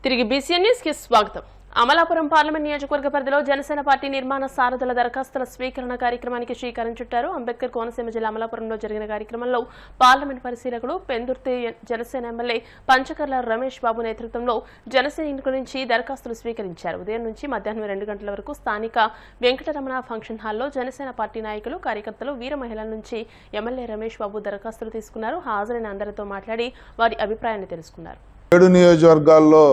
తిరిగి BCN news కి స్వాగతం. అమలాపురం పార్లమెంట్ నియోజకవర్గ పరిధిలో జనసేన పార్టీ నిర్మాణ సారథుల దరఖాస్తుల స్వీకరణ కార్యక్రమానికి శ్రీకారం చుట్టారు. అంబేద్కర్ కోనసీమ జిల్లా అమలాపురంలో జరిగిన కార్యక్రమంలో పార్లమెంట్ పరిశీలకులు పెందుర్తి జనసేన ఎమ్మెల్యే పంచకర్ల రమేష్ బాబు నేతృత్వంలో జనసైనికుల నుంచి దరఖాస్తులు స్వీకరించారు. ఉదయం నుంచి మధ్యాహ్నం 2 గంటల వరకు స్థానిక వెంకటరమణ ఫంక్షన్ హాల్లో జనసేన పార్టీ నాయకులు, కార్యకర్తలు, వీర మహిళల నుంచి ఎమ్మెల్యే రమేష్ బాబు దరఖాస్తులు తీసుకున్నారు. హాజరైన అందరితో మాట్లాడి వారి అభిప్రాయాన్ని తెలుసుకున్నారు. 7 నియోజకవర్గాల్లో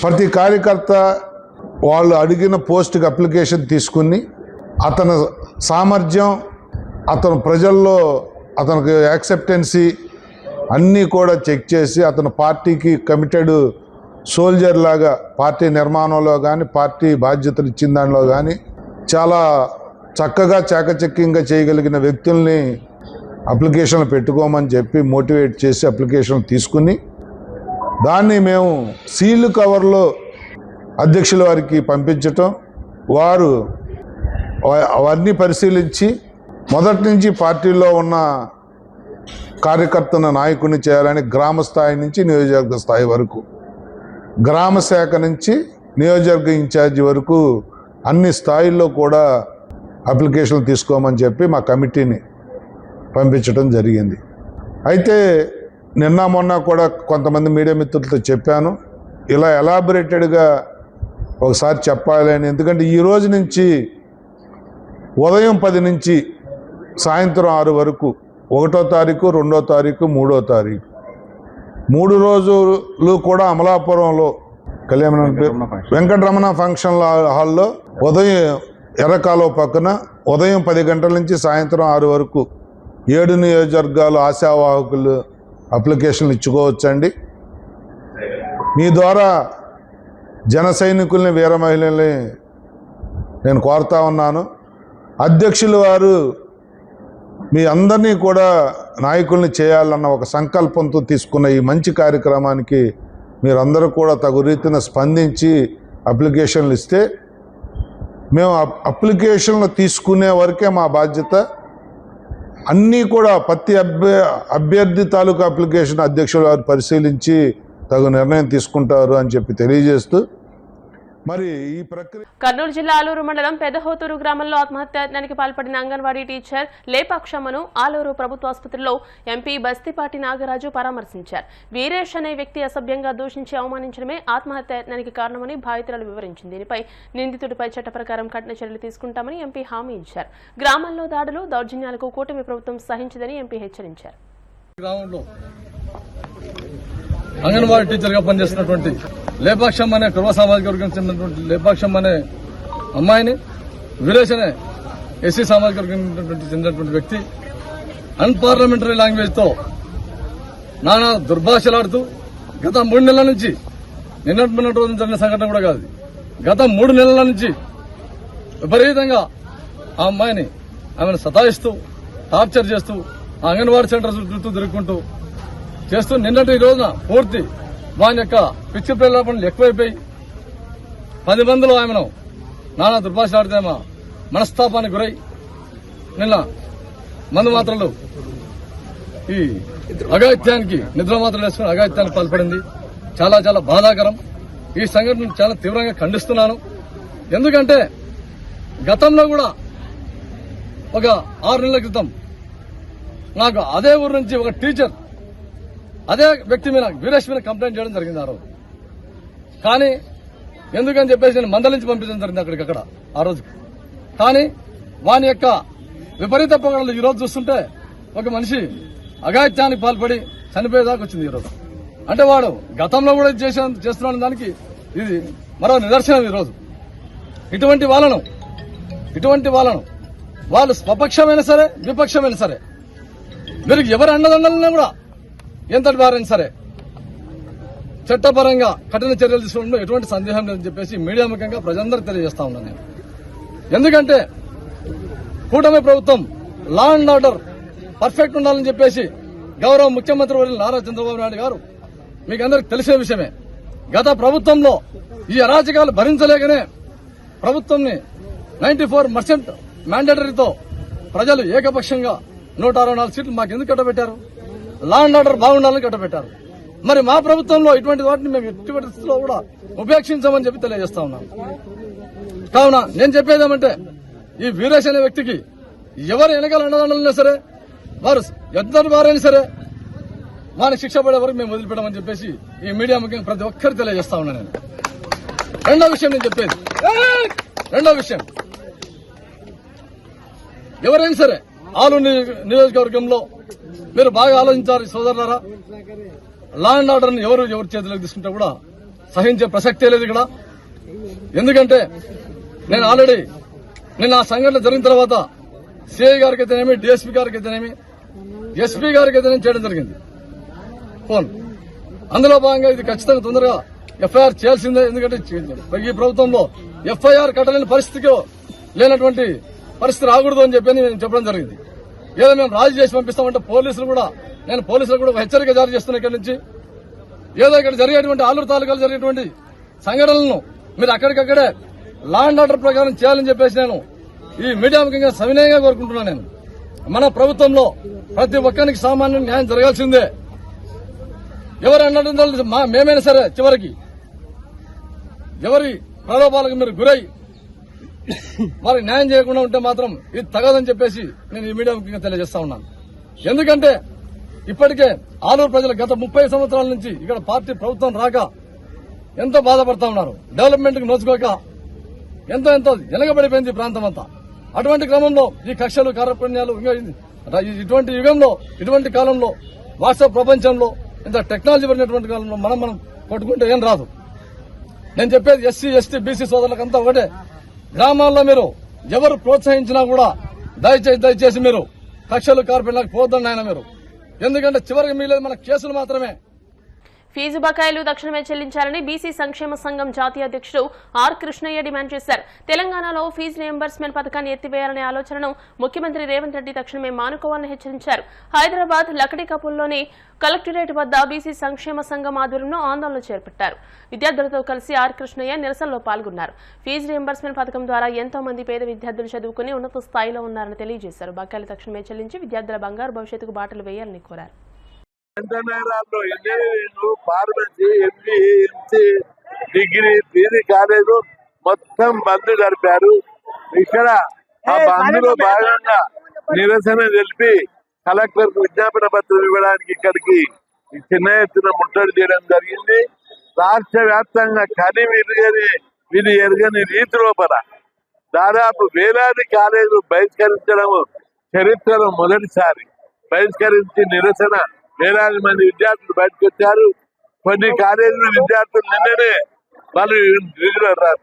ప్రతి కార్యకర్త వాళ్ళు అడిగిన పోస్ట్కి అప్లికేషన్ తీసుకుని అతని సామర్థ్యం, అతను ప్రజల్లో అతనికి యాక్సెప్టెన్సీ అన్నీ కూడా చెక్ చేసి అతను పార్టీకి కమిటెడ్ సోల్జర్ లాగా పార్టీ నిర్మాణంలో కానీ పార్టీ బాధ్యతలు ఇచ్చిన దానిలో కానీ చాలా చక్కగా చాకచక్యంగా చేయగలిగిన వ్యక్తుల్ని అప్లికేషన్లు పెట్టుకోమని చెప్పి మోటివేట్ చేసి అప్లికేషన్ తీసుకుని దాన్ని మేము సీల్ కవర్లో అధ్యక్షుల వారికి పంపించటం, వారు అవన్నీ పరిశీలించి మొదటి నుంచి పార్టీలో ఉన్న కార్యకర్తను నాయకుడిని చేయాలని గ్రామ స్థాయి నుంచి నియోజకవర్గ స్థాయి వరకు, గ్రామ శాఖ నుంచి నియోజకవర్గ ఇన్ఛార్జి వరకు అన్ని స్థాయిల్లో కూడా అప్లికేషన్లు తీసుకోమని చెప్పి మా కమిటీని పంపించడం జరిగింది. అయితే నిన్న మొన్న కూడా కొంతమంది మీడియా మిత్రులతో చెప్పాను, ఇలా ఎలాబొరేటెడ్గా ఒకసారి చెప్పాలి అని. ఎందుకంటే ఈ రోజు నుంచి ఉదయం 10 నుంచి సాయంత్రం 6 వరకు 1వ తారీఖు, 2వ తారీఖు, 3వ తారీఖు 3 రోజులు కూడా అమలాపురంలో వెంకటరమణ ఫంక్షన్ హాల్లో ఉదయం ఎర్రకాలువ పక్కన ఉదయం 10 గంటల నుంచి సాయంత్రం 6 వరకు 7 నియోజకవర్గాలు ఆశావాహకులు అప్లికేషన్లు ఇచ్చుకోవచ్చండి. మీ ద్వారా జన సైనికుల్ని, వీర మహిళల్ని నేను కోరుతా ఉన్నాను. అధ్యక్షులు వారు మీ అందరినీ కూడా నాయకుల్ని చేయాలన్న ఒక సంకల్పంతో తీసుకున్న ఈ మంచి కార్యక్రమానికి మీరందరూ కూడా తగు రీతిన స్పందించి అప్లికేషన్లు ఇస్తే మేము అప్లికేషన్లు తీసుకునే వరకే మా బాధ్యత. అన్నీ కూడా ప్రతి అభ్యర్థి తాలూకా అప్లికేషన్ అధ్యక్షులు వారు పరిశీలించి తగు నిర్ణయం తీసుకుంటారు అని చెప్పి తెలియజేస్తూ మరి ఈ ప్రక్రియ. కర్నూలు జిల్లా ఆలూరు మండలం పెదహోతూరు గ్రామంలో ఆత్మహత్యాయత్నానికి పాల్పడిన అంగన్వాడీ టీచర్ లేపాక్షమ్మను ఆలూరు ప్రభుత్వ ఆసుపత్రిలో ఎంపీ బస్తిపాటి నాగరాజు పరామర్శించారు. వీరేష్ అనే వ్యక్తి అసభ్యంగా దూషించి అవమానించడమే ఆత్మహత్యాయత్నానికి కారణమని బాధితురాలు వివరించింది. దీనిపై నిందితుడిపై చట్ట ప్రకారం కఠిన చర్యలు తీసుకుంటామని ఎంపీ హామీ ఇచ్చారు. గ్రామాల్లో దాడులు, దౌర్జన్యాలకు కూటమి ప్రభుత్వం సహించదని ఎంపీ హెచ్చరించారు. అంగన్వాడీ టీచర్ గా పనిచేస్తున్నటువంటి లేపాక్షం అనే కుర్వ సామాజిక వర్గం చెందినటువంటి లేపాక్షం అనే అమ్మాయిని వీరేష్ అనే ఎస్సీ సామాజిక వర్గం చెందినటువంటి వ్యక్తి అన్పార్లమెంటరీ లాంగ్వేజ్ తో నానా దుర్భాషలాడుతూ గత 3 నెలల నుంచి, నిన్నటి రోజు జరిగిన సంఘటన కూడా కాదు, గత 3 నెలల నుంచి విపరీతంగా ఆ అమ్మాయిని ఆమెను సతాయిస్తూ టార్చర్ చేస్తూ ఆ అంగన్వాడీ సెంటర్ చుట్టూ తిరుగుకుంటూ చేస్తూ నిన్నటి రోజున పూర్తి వాని యొక్క పిచ్చి ప్రేరేపణలు ఎక్కువైపోయి 10 మందిలో ఆమెను నానా దుర్భాషలాడితేమో మనస్తాపానికి గురై నిన్న మందు మాత్రలు ఈ అఘాయిత్యానికి నిద్ర మాత్రలు వేసుకుని అఘాయిత్యానికి పాల్పడింది. చాలా చాలా బాధాకరం. ఈ సంఘటన చాలా తీవ్రంగా ఖండిస్తున్నాను. ఎందుకంటే గతంలో కూడా ఒక 6 నెలల క్రితం నాకు అదే ఊరు నుంచి ఒక టీచర్ అదే వ్యక్తి మీద, వీరేష్ మీద కంప్లైంట్ చేయడం జరిగింది ఆ రోజు. కానీ ఎందుకని చెప్పేసి నేను మందలించి పంపించడం జరిగింది అక్కడికక్కడ ఆ రోజు. కానీ వాని యొక్క విపరీత పొగడలు ఈ రోజు చూస్తుంటే ఒక మనిషి అఘాయిత్యానికి పాల్పడి చనిపోయేదాకా వచ్చింది ఈ రోజు. అంటే వాడు గతంలో కూడా చేస్తున్న దానికి ఇది మరో నిదర్శనం. ఈ రోజు ఇటువంటి వాళ్ళను వాళ్ళు స్వపక్షమైనా సరే విపక్షమైనా సరే వీరికి ఎవరి అండదండలన్నా కూడా ఎంతటి వారైనా సరే చట్టపరంగా కఠిన చర్యలు తీసుకోవడంలో ఎటువంటి సందేహం లేదని చెప్పేసి మీడియా ముఖంగా ప్రజలందరూ తెలియజేస్తా ఉన్నాను నేను. ఎందుకంటే కూటమి ప్రభుత్వం లా అండ్ ఆర్డర్ పర్ఫెక్ట్ ఉండాలని చెప్పేసి గౌరవ ముఖ్యమంత్రి వర్యులు నారా చంద్రబాబు నాయుడు గారు మీకు అందరికి తెలిసే విషయమే. గత ప్రభుత్వంలో ఈ అరాచకాలు భరించలేకనే ప్రభుత్వంని 94% మ్యాండేటరీతో ప్రజలు ఏకపక్షంగా 164 సీట్లు మాకెందుకు కట్టబెట్టారు? లా అండ్ ఆర్డర్ బాగుండాలని కట్టబెట్టారు. మరి మా ప్రభుత్వంలో ఇటువంటి వాటిని మేము ఎట్టి పరిస్థితుల్లో కూడా ఉపేక్షించమని చెప్పి తెలియజేస్తా ఉన్నాం. కావున నేను చెప్పేదేమంటే ఈ వీరేష్ అనే వ్యక్తికి ఎవరు వెనకాల అండదండలున్నా సరే, వారు ఎంతటి వారైనా సరే వారికి శిక్ష పడే వరకు మేము వదిలిపెట్టమని చెప్పేసి ఈ మీడియా ముఖ్యంగా ప్రతి ఒక్కరు తెలియజేస్తా ఉన్నాను. నేను రెండో విషయం నేను చెప్పేది, రెండో విషయం, ఎవరైనా సరే ఆలూరు నియోజకవర్గంలో మీరు బాగా ఆలోచించాలి సోదరులారా. లా అండ్ ఆర్డర్ ని ఎవరి చేతిలోకి తీసుకుంటే కూడా సహించే ప్రసక్తే లేదు ఇక్కడ. ఎందుకంటే నేను ఆల్రెడీ నిన్న ఆ సంఘటన జరిగిన తర్వాత సిఐ గారికి అయితేనేమి, డిఎస్పీ గారికి అయితేనేమి, ఎస్పీ గారికి అయితేనేమి చేయడం జరిగింది ఫోన్. అందులో భాగంగా ఇది ఖచ్చితంగా తొందరగా ఎఫ్ఐఆర్ చేయాల్సిందే. ఎందుకంటే ఈ ప్రభుత్వంలో ఎఫ్ఐఆర్ కట్టలేని పరిస్థితికి లేనటువంటి పరిస్థితి రాకూడదు అని చెప్పి నేను చెప్పడం జరిగింది. ఏదో మేము రాజీ చేసి పంపిస్తామంటే నేను పోలీసులకు కూడా ఒక హెచ్చరిక జారీ చేస్తున్నా. ఇక్కడి నుంచి ఏదో ఇక్కడ జరిగేటువంటి ఆలూరు తాలూకాలు జరిగేటువంటి సంఘటనలను మీరు అక్కడికక్కడే లా అండ్ ఆర్డర్ ప్రకారం చేయాలని చెప్పేసి నేను ఈ మీడియా ముఖ్యంగా సవినయంగా కోరుకుంటున్నాను. నేను మన ప్రభుత్వంలో ప్రతి ఒక్కరికి సామాన్య న్యాయం జరగాల్సిందే. ఎవరు అన్నట్టు మేమైనా సరే చివరికి ఎవరి ప్రలోభాలకు మీరు గురై వారికి న్యాయం చేయకుండా ఉంటే మాత్రం ఇది తగదని చెప్పేసి నేను ఈ మీడియా ముఖ్యంగా తెలియజేస్తా ఉన్నాను. ఎందుకంటే ఇప్పటికే ఆలూరు ప్రజలు గత 30 సంవత్సరాల నుంచి ఇక్కడ పార్టీ ప్రభుత్వం రాక ఎంతో బాధపడతా ఉన్నారు. డెవలప్మెంట్ కు నోచుకోక ఎంతో వెనకబడిపోయింది ఈ ప్రాంతం అంతా. అటువంటి క్రమంలో ఈ కక్షలు కార్యక్రమాలు ఇటువంటి యుగంలో, ఇటువంటి కాలంలో, వాట్సాప్ ప్రపంచంలో, ఇంత టెక్నాలజీ పడినటువంటి కాలంలో మనం కొట్టుకుంటే ఏం రాదు. నేను చెప్పేది ఎస్సీ, ఎస్టీ, బీసీ సోదరులకంతా ఒకటే, గ్రామాల్లో మీరు ఎవరు ప్రోత్సహించినా కూడా దయచేసి మీరు కక్షలు కార్పొరేట్లకు పోద్దండి ఆయన మీరు. ఎందుకంటే చివరికి మిగిలేదు మన కేసులు మాత్రమే. ఫీజు బకాయిలు తక్షణమే చెల్లించాలని బీసీ సంక్షేమ సంఘం జాతీయ అధ్యక్షుడు ఆర్ కృష్ణయ్య డిమాండ్ చేశారు. తెలంగాణలో ఫీజు రియంబర్స్మెంట్ పథకాన్ని ఎత్తివేయాలనే ఆలోచనను ముఖ్యమంత్రి రేవంత్ రెడ్డి తక్షణమే మానుకోవాలని హెచ్చరించారు. హైదరాబాద్ లకడీకపూల్లోని కలెక్టరేట్ వద్ద బీసీ సంక్షేమ సంఘం ఆధ్వర్యంలో ఆందోళన చేపట్టారు. విద్యార్థులతో కలిసి ఆర్ కృష్ణయ్య నిరసనలో పాల్గొన్నారు. ఫీజు రియంబర్స్మెంట్ పథకం ద్వారా ఎంతో మంది పేద విద్యార్థులు చదువుకుని ఉన్నత స్థాయిలో ఉన్నారని తెలియజేశారు. బకాయిలు తక్షణమే చెల్లించి విద్యార్థుల బంగారు భవిష్యత్తుకు బాటలు వేయాలని కోరారు. నగరాల్లో engineering, pharmacy, MBA, MC, degree, PG కాలేజీలు మొత్తం బంద్ జరిపారు. ఇక్కడ ఆ బంద్లో భాగంగా నిరసన తెలిపి కలెక్టర్ కు విజ్ఞాపన పత్రం ఇవ్వడానికి ఇక్కడికి చిన్న ఎత్తున ముట్టడి చేయడం జరిగింది. రాష్ట్ర వ్యాప్తంగా విధి ఎరగని రీతి లోపల దాదాపు వేలాది కాలేజీలు బహిష్కరించడం చరిత్రలో మొదటిసారి. బహిష్కరించి నిరసన వేలాది మంది విద్యార్థులు బయటకు వచ్చారు. కొన్ని కాలేజీల విద్యార్థులు నిన్ననే వాళ్ళు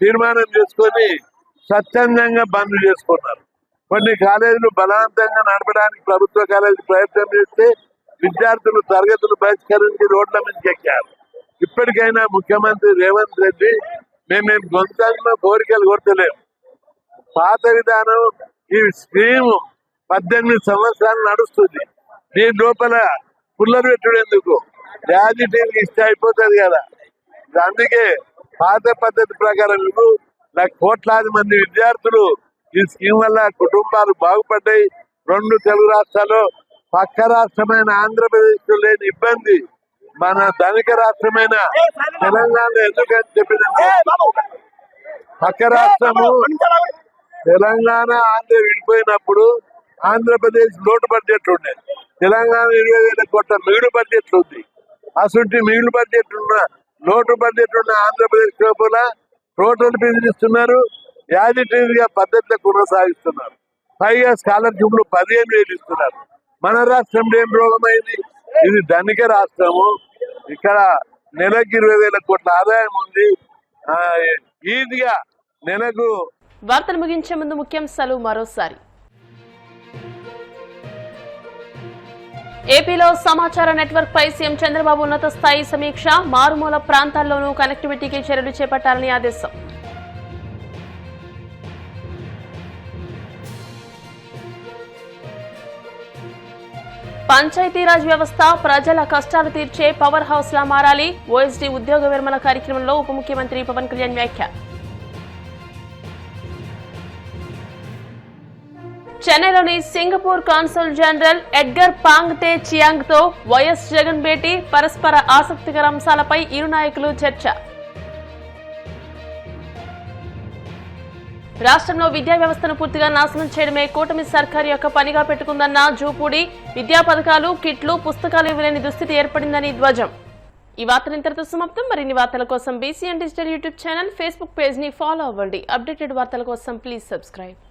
తీర్మానం చేసుకొని స్వచ్ఛందంగా బంద్ చేసుకున్నారు. కొన్ని కాలేజీలు బలవంతంగా నడపడానికి ప్రభుత్వ కాలేజీ ప్రయత్నం చేస్తే విద్యార్థులు తరగతులు బహిష్కరించి రోడ్ల మీదకి ఎక్కారు. ఇప్పటికైనా ముఖ్యమంత్రి రేవంత్ రెడ్డి మేమేం గొంతంలో కోరికలు కొట్టలేము. పాత విధానం ఈ స్కీమ్ 18 సంవత్సరాలు నడుస్తుంది. దీని లోపల పుల్లలు పెట్టుడేందుకు గ్రాడ్యుయేట్ ఇస్తే అయిపోతుంది కదా. అందుకే పాత పద్ధతి ప్రకారం కోట్లాది మంది విద్యార్థులు ఈ స్కీమ్ వల్ల కుటుంబాలు బాగుపడ్డాయి. 2 తెలుగు రాష్ట్రాల్లో పక్క రాష్ట్రమైన ఆంధ్రప్రదేశ్ లో లేని ఇబ్బంది మన ధనిక రాష్ట్రమైన తెలంగాణలో ఎందుకని చెప్పినంటే పక్క రాష్ట్రము తెలంగాణ ఆంధ్ర విడిపోయినప్పుడు ఆంధ్రప్రదేశ్ లోటు బడ్జెట్ ఉండేది. తెలంగాణ 20,000 కోట్ల మిగులు బడ్జెట్ ఉంది. అసలు మిగులు బడ్జెట్ ఉన్న లోటు బడ్జెట్ ఉన్న ఆంధ్రప్రదేశ్ లోపల టోటల్ ఫీజులు ఇస్తున్నారు. యాజిటీగా పద్ధతిలో కొనసాగిస్తున్నారు. పైగా స్కాలర్షిప్లు 15,000 ఇస్తున్నారు. మన రాష్ట్రంలో ఏం రోగమైంది? ఇది ధనిక రాష్ట్రము. ఇక్కడ నెలకు 20,000 కోట్ల ఆదాయం ఉంది. ఈజీగా నెలకు. వార్తలు ముగించే ముందు ముఖ్యాంశాలు మరోసారి. ఏపీలో సమాచార నెట్వర్క్ పై సీఎం చంద్రబాబు ఉన్నత స్థాయి సమీక్ష. మారుమూల ప్రాంతాల్లోనూ కనెక్టివిటీకి చర్యలు చేపట్టాలని ఆదేశం. పంచాయతీరాజ్ వ్యవస్థ ప్రజల కష్టాలు తీర్చే పవర్ హౌస్ లా మారాలి. ఓఎస్డీ ఉద్యోగ విరమణ కార్యక్రమంలో ఉప ముఖ్యమంత్రి పవన్ కళ్యాణ్ వ్యాఖ్య. చెన్నైలోని Singapore consul general Edgar Pang Tze Chiang తో వైఎస్ జగన్ భేటీ, పరస్పర ఆసక్తికర అంశాలపై ఇరు నాయకులు చర్చ. రాష్ట్రంలో విద్యా వ్యవస్థను పూర్తిగా నాశనం చేయడమే కూటమి సర్కార్ యొక్క పనిగా పెట్టుకుందన్న జూపూడి, విద్యా పథకాలు, కిట్లు, పుస్తకాలు ఇవ్వలేని దుస్థితి ఏర్పడిందని ధ్వజం. ఈ వార్తలు ఇంతటితో సమాప్తం. మరిన్ని వార్తల కోసం BCN digital YouTube channel, Facebook page ని ఫాలో అవ్వండి. అప్డేటెడ్ వార్తల కోసం ప్లీజ్ సబ్స్క్రైబ్.